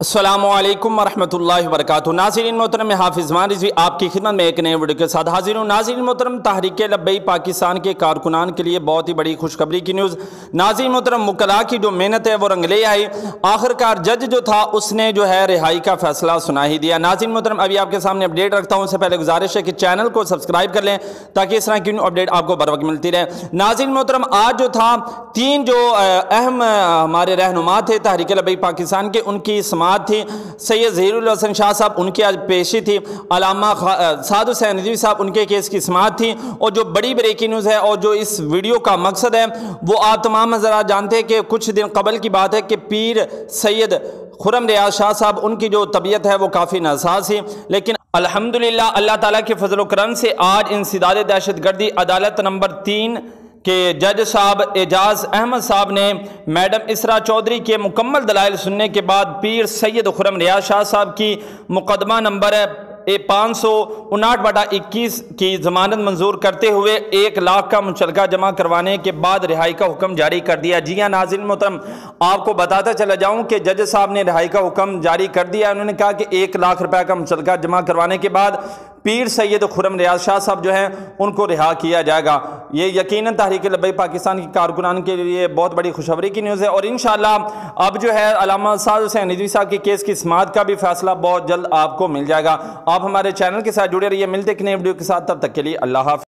السلام علیکم ورحمۃ اللہ وبرکاتہ۔ ناظرین محترم، میں حافظ احر رضوی آپ کی خدمت میں ایک نئے ویڈیو کے ساتھ حاضر ہوں۔ ناظرین محترم، تحریک لبیک پاکستان کے کارکنان کے لیے بہت ہی بڑی خوشخبری کی نیوز۔ ناظرین محترم، وکلاء کی جو محنت ہے وہ رنگ لے آئی۔ آخرکار جج جو تھا اس نے جو ہے رہائی کا فیصلہ سنا ہی دیا۔ ناظرین محترم، ابھی آپ کے سامنے اپڈیٹ رکھتا ہوں، اس سے پہلے گزارش ہے کہ چینل کو سبسکرائب کر لیں تاکہ اس طرح کی اپڈیٹ آپ کو بر وقت ملتی رہے۔ ناظرین محترم، آج جو تھا تین جو اہم ہمارے رہنما تھے تحریک لبیک پاکستان کے، ان کی سماعت تھی۔ سید ظہیر الحسن شاہ صاحب ان کی آج پیشی تھی، علامہ سعد حسین رضوی صاحب ان کے کیس کی سماعت تھی، اور جو بڑی بریکنگ نیوز ہے اور جو اس ویڈیو کا مقصد ہے وہ آپ تمام حضرات جانتے ہیں کہ کچھ دن قبل کی بات ہے کہ پیر سید خرم ریاض شاہ صاحب ان کی جو طبیعت ہے وہ کافی ناساز تھی، لیکن الحمدللہ اللہ تعالیٰ کے فضل و کرم سے آج انسداد دہشت گردی عدالت نمبر 3 کہ جج صاحب اعجاز احمد صاحب نے میڈم اسرا چودھری کے مکمل دلائل سننے کے بعد پیر سید خرم ریاض شاہ صاحب کی مقدمہ نمبر 559/21 کی ضمانت منظور کرتے ہوئے 1 لاکھ کا مچلکہ جمع کروانے کے بعد رہائی کا حکم جاری کر دیا۔ جی ہاں ناظرین محترم، آپ کو بتاتا چلا جاؤں کہ جج صاحب نے رہائی کا حکم جاری کر دیا۔ انہوں نے کہا کہ 1 لاکھ روپے کا مچلکہ جمع کروانے کے بعد پیر سید خرم ریاض شاہ صاحب جو ہیں ان کو رہا کیا جائے گا۔ یہ یقیناً تحریک لبیک پاکستان کی کارکنان کے لیے بہت بڑی خوشخبری کی نیوز ہے، اور انشاءاللہ اب جو ہے علامہ سعد حسین رضوی صاحب کے کیس کی سماعت کا بھی فیصلہ بہت جلد آپ کو مل جائے گا۔ آپ ہمارے چینل کے ساتھ جڑے رہیے، ملتے ہیں ایک نئے ویڈیو کے ساتھ، تب تک کے لیے اللہ حافظ۔